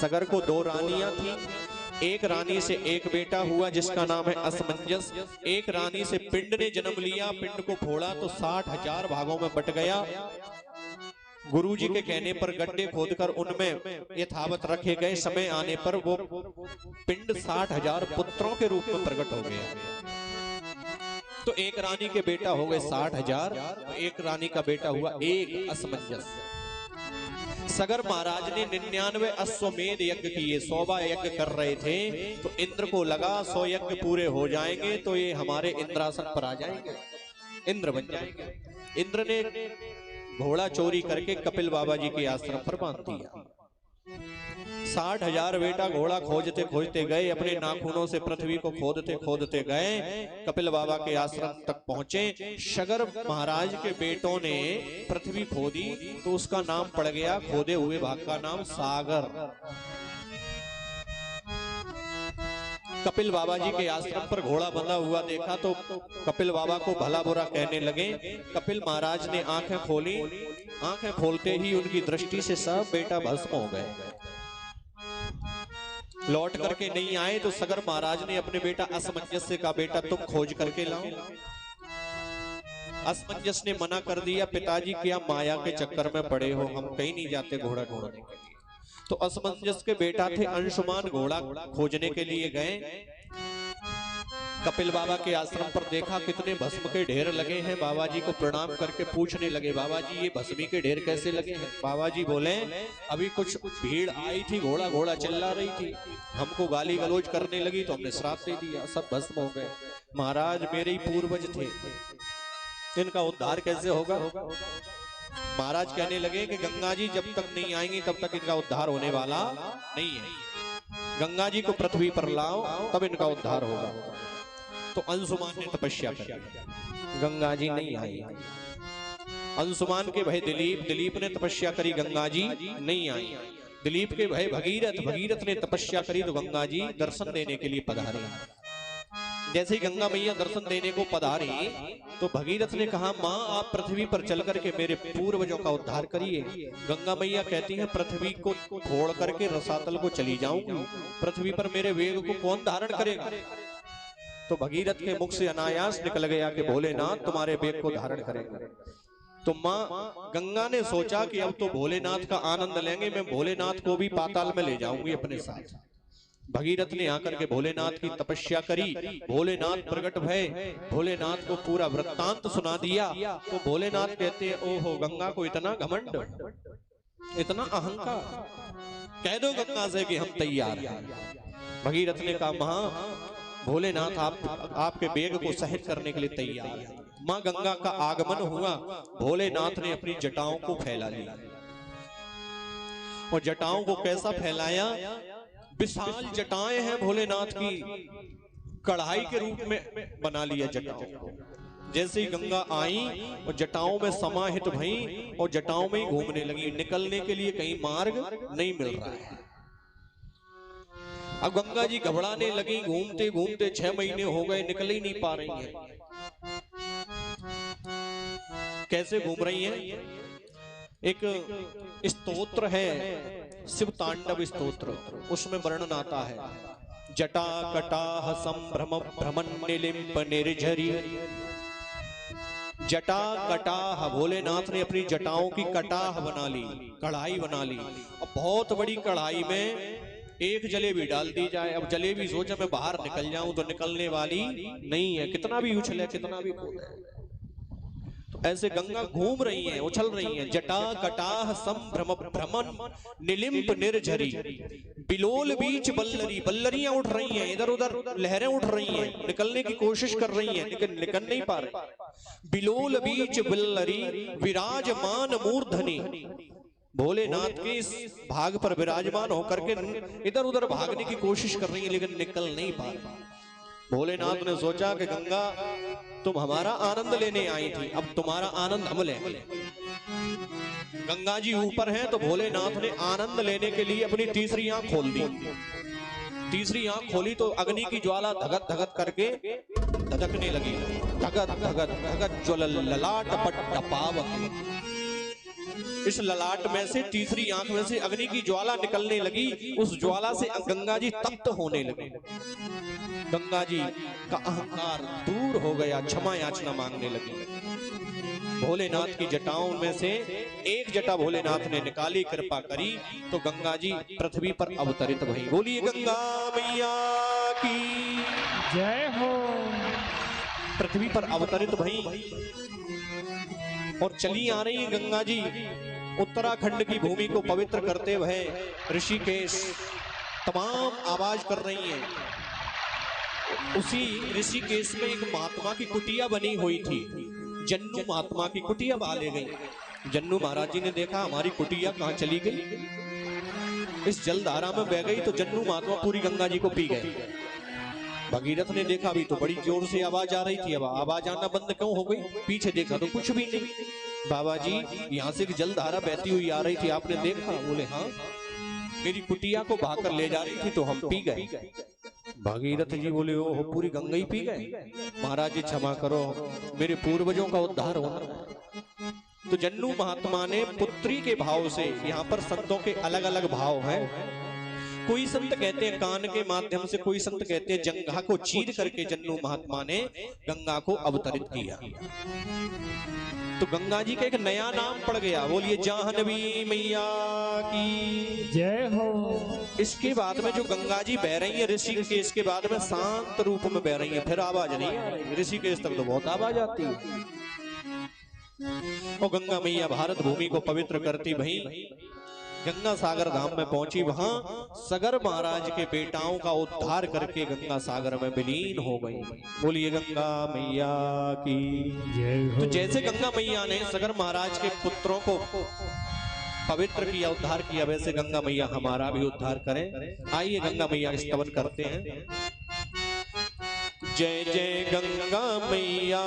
सगर को 2 रानियां थी। एक रानी से एक बेटा हुआ जिसका नाम है असमंजस। एक रानी से पिंड ने जन्म लिया, पिंड को फोड़ा तो 60,000 भागों में बट गया। गुरुजी के कहने पर गड्ढे खोदकर उनमें यथावत रखे गए। समय आने पर वो पिंड 60,000 पुत्रों के रूप में प्रकट हो गया। तो एक रानी के बेटा हो गए 60,000, एक रानी का बेटा हुआ एक असमंजस। सगर महाराज ने 99 अश्वमेध यज्ञ किए, 100वां यज्ञ कर रहे थे। तो इंद्र को लगा 100 यज्ञ पूरे हो जाएंगे तो ये हमारे इंद्रासन पर आ जाएंगे, इंद्र बन जाएंगे। इंद्र ने घोड़ा चोरी करके कपिल बाबा जी के आश्रम पर बांध दिया। 60,000 बेटा घोड़ा खोजते खोजते गए, अपने नाखूनों से पृथ्वी को खोदते खोदते गए, कपिल बाबा के आश्रम तक पहुंचे। सगर महाराज के बेटों ने पृथ्वी खोदी तो उसका नाम पड़ गया, खोदे हुए भाग का नाम सागर। कपिल बाबा जी के आश्रम पर घोड़ा बंधा हुआ देखा तो कपिल बाबा को भला बुरा कहने लगे। कपिल महाराज ने आंखें खोली, आंखें खोलते ही उनकी दृष्टि से सब बेटा भस्म हो गए। लौट करके नहीं आए तो सगर महाराज ने अपने बेटा असमंजस से कहा, बेटा तुम खोज करके लाओ। असमंजस ने मना कर दिया, पिताजी क्या माया के चक्कर में पड़े हो, हम कहीं नहीं जाते घोड़ा ढूंढने के लिए। तो असमंजस के बेटा थे अंशुमान, घोड़ा खोजने के लिए गए। कपिल बाबा के आश्रम पर देखा कितने भस्म के ढेर लगे हैं। बाबा जी को प्रणाम करके पूछने लगे, बाबा जी ये भस्मी के ढेर कैसे लगे हैं? बाबा जी बोले, अभी कुछ भीड़ आई थी, घोड़ा घोड़ा चिल्ला रही थी, हमको गाली गलौज करने लगी तो हमने श्राप दे दिया, सब भस्म हो गए। महाराज मेरे ही पूर्वज थे, इनका उद्धार कैसे होगा? महाराज कहने लगे कि गंगा जी जब तक नहीं आएंगी तब तक इनका उद्धार होने वाला नहीं है। गंगा जी को पृथ्वी पर लाओ तब इनका उद्धार होगा। तो अंशुमान ने तपस्या कर, गंगा जी नहीं आई। अंशुमान के भाई दिलीप ने तपस्या करी, गंगा जी नहीं आई। दिलीप के भाई भगीरथ ने तपस्या करी तो गंगा जी दर्शन देने के लिए पधारी। जैसे ही गंगा मैया दर्शन देने को पधारी तो भगीरथ ने कहा, माँ आप पृथ्वी पर चल करके मेरे पूर्वजों का उद्धार करिए। गंगा मैया कहती हैं, पृथ्वी को छोड़ करके रसातल को चली जाऊंगी, पृथ्वी पर मेरे वेग को कौन धारण करेगा? तो भगीरथ के मुख से अनायास निकल गया कि भोलेनाथ तुम्हारे वेग को धारण करेंगे। तो माँ गंगा ने सोचा कि अब तो भोलेनाथ का आनंद लेंगे, मैं भोलेनाथ को भी पाताल में ले जाऊंगी अपने साथ। भगीरथ ने आकर के भोलेनाथ की तपस्या करी, भोलेनाथ प्रकट भय, भोलेनाथ को पूरा वृत्तांत सुना दिया। तो भोलेनाथ कहते हैं, ओहो गंगा को इतना घमंड, इतना अहंकार, कह दो गंगा से कि हम तैयार हैं। भगीरथ ने कहा, मां भोलेनाथ आपके वेग को सहन करने के लिए तैयार है। मां गंगा का आगमन हुआ, भोलेनाथ ने अपनी जटाओं को फैला लिया। और जटाओं को कैसा फैलाया? विशाल जटाएं हैं भोलेनाथ की, कढ़ाई के रूप में बना लिया जटाओं को। जैसे ही गंगा आई और जटाओं में समाहित भई और जटाओं में ही घूमने लगी, निकलने के लिए कहीं मार्ग नहीं मिल रहा है। अब गंगा जी घबराने लगी, घूमते घूमते 6 महीने हो गए, निकल ही नहीं पा रही हैं। कैसे घूम रही हैं? एक स्तोत्र है शिव तांडव स्तोत्र, उसमें वर्णन आता है, जटा कटाह संभ्रम भ्रमण निलिम्प निर्झरी। जटा कटाह, भोलेनाथ ने अपनी जटाओं की कटाह बना ली, कढ़ाई बना ली। और बहुत बड़ी कढ़ाई में एक जलेबी डाल दी जाए। अब जलेबी सोचा मैं बाहर निकल जाऊं तो निकलने वाली नहीं है, कितना भी उछले कितना भी कूदे। तो ऐसे गंगा घूम रही हैं, उछल रही हैं। जटा कटाह संभ्रम भ्रमण निलिम्प निर्झरी, बिलोल बीच बल्लरी, बल्लरियां उठ रही हैं, इधर उधर लहरें उठ रही हैं, निकलने की कोशिश कर रही हैं लेकिन निकल नहीं पा रही। बिलोल बीच बल्लरी विराजमान मूर्धनी, भोलेनाथ के इस भाग पर विराजमान होकर के इधर उधर भागने की कोशिश कर रही है लेकिन निकल नहीं पा रही। भोलेनाथ ने सोचा कि गंगा तुम हमारा आनंद लेने आई थी, अब तुम्हारा आनंद हम लेंगे। गंगा जी ऊपर हैं तो भोलेनाथ ने आनंद लेने के लिए अपनी तीसरी आंख खोल दी। तीसरी आंख खोली तो अग्नि की ज्वाला धगत धगत करके धधकने लगी, धगत धगत धगत ज्वल ललाट पट पावक। इस ललाट में से तीसरी आंख में से अग्नि की ज्वाला निकलने लगी। उस ज्वाला से गंगा जी तप्त होने लगे। गंगा जी का अहंकार दूर हो गया, क्षमा याचना मांगने लगी। भोलेनाथ की जटाओं में से एक जटा भोलेनाथ ने निकाली, कृपा करी तो गंगा जी पृथ्वी पर अवतरित भई। बोलिए गंगा मैया की जय हो। पृथ्वी पर अवतरित भई और चली आ रही गंगा जी उत्तराखंड की भूमि को पवित्र करते हुए ऋषिकेश तमाम आवाज कर रही हैं। उसी ऋषिकेश में एक महात्मा की कुटिया बनी हुई थी। जन्नू महात्मा की कुटिया बाले गई। जन्नू महाराज जी ने देखा हमारी कुटिया कहां चली गई, इस जलधारा में बह गई। तो जन्नू महात्मा पूरी गंगा जी को पी गए। भगीरथ ने देखा भी तो बड़ी जोर से आवाज आ रही थी। अब आवाज आना बंद क्यों हो गई? पीछे देखा तो कुछ भी नहीं। बाबा जी यहाँ से जलधारा बहती हुई आ रही थी, आपने देखा? बोले हाँ, मेरी कुटिया को बहाकर ले जा रही थी तो हम पी गए। भागीरथ जी बोले ओह, पूरी गंगा ही पी गए? महाराज जी क्षमा करो, मेरे पूर्वजों का उद्धार होना। तो जन्नू महात्मा ने पुत्री के भाव से, यहाँ पर संतों के अलग अलग भाव हैं। कोई संत कहते हैं कान के माध्यम से, कोई संत कहते हैं जंघा को चीर करके जन्नू महात्मा ने गंगा को अवतरित किया। तो गंगा जी का एक नया नाम पड़ गया। बोलिए जाह्नवी मैया की जय हो। इसके बाद में जो गंगा जी बह रही है ऋषिकेश के बाद में शांत रूप में बह रही है, फिर आवाज नहीं आ रही। ऋषिकेश तक तो बहुत आवाज आती है। और गंगा मैया भारत भूमि को पवित्र करती भई गंगा सागर धाम में पहुंची। वहां सगर महाराज के बेटाओं का उद्धार करके गंगा सागर में विलीन हो गई। बोलिए गंगा मैया की जय हो। तो जैसे गंगा मैया ने सगर महाराज के पुत्रों को पवित्र किया, उद्धार किया, वैसे गंगा मैया हमारा भी उद्धार करें। आइए गंगा मैया के स्तवन करते हैं। जय जय गंगा मैया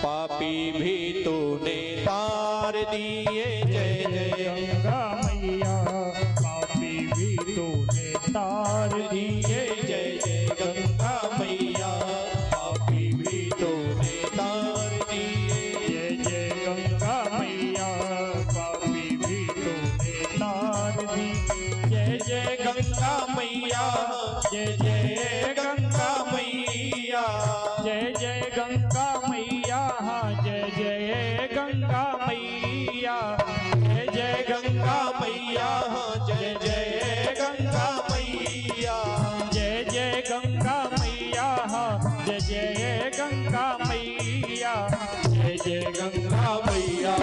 पापी भी तूने तार दिए। जय जय गंगा मैया पापी भी तूने तार दिए। जय जय गंगा मैया पापी भी तूने तार दिए। जय जय गंगा मैया पापी भी तूने तार दी। जय जय गंगा मैया, जय जय गंगा मैया, जय जय गंगा मैया, जय जय गंगा मैया, जय जय गंगा मैया, जय जय गंगा मैया, जय जय गंगा मैया, जय जय गंगा मैया, जय जय गंगा मैया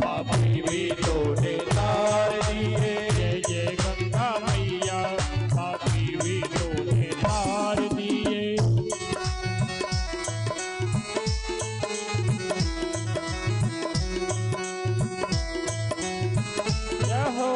पापी भी तूने तार दिए। जय जय गंगा मैया पापी भी तूने तार दिए। जय हो।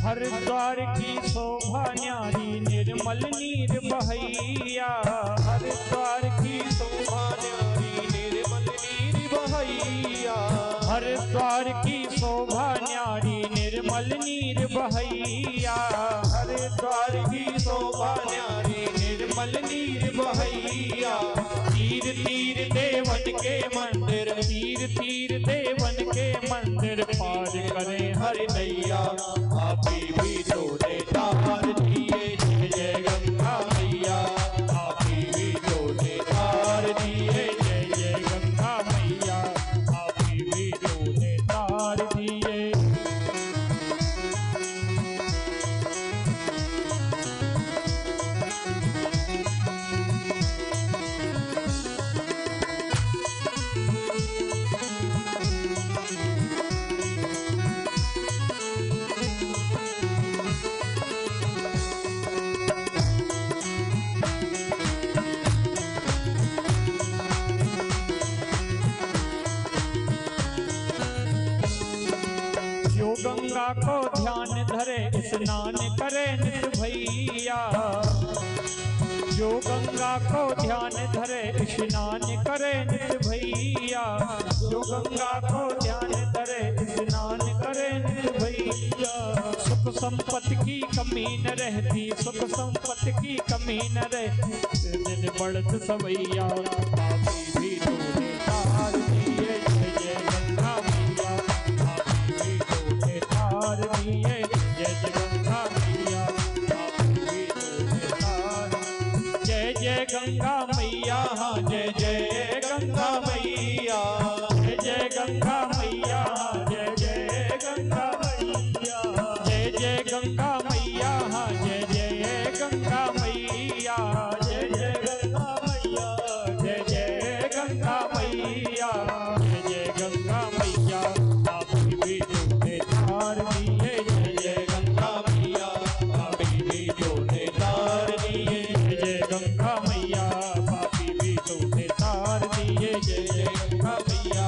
हरिद्वार की शोभा न्यारी निर्मल नीर बहैया। हरिद्वार की शोभा न्यारी निर्मल नीर बहैया। हरिद्वार की शोभा न्यारी निर्मल नीर बहैया। हरिद्वार की शोभा न्यारी निर्मल नीर बहैया। तीर तीर देवन के मंदिर, तीर तीर देवन के मंदिर पार करें हरि नैया पापी भी तूने तार दिए। जय जय गंगा मैया पापी भी तूने तार दिए। जय जय गंगा मैया पापी भी तूने तार दिए। गंगा को ध्यान धरे स्नान करे नित भैया। जो गंगा को ध्यान धरे स्नान करे नित भैया, जो गंगा को ध्यान धरे स्नान करे नित भैया। सुख संपत्ति की कमी न रहती, सुख संपत्ति की कमी न रहती, दिन बढ़त सवैया। पापी भी तूने तार दिए, जय जय गंगा मैया। पापी भी तूने तार दिए, जय जय गंगा मैया। पापी भी तूने तार, जय जय गंगा मैया, हाँ जय जय गंगा मैया, जय जय गंगा मैया, जय जय गंगा मैया, जय जय गंगा मैया, हाँ जय जय गंगा मैया, जय जय गंगा मैया, जय जय गंगा मैया, जय जय गंगा मैया। पापी भी तूने तार दिए, जय जय गंगा मैया। पापी भी तूने तार दिए, जय जय गंगा मैया। पापी भी तूने तार दिए, जय जय गंगा मैया।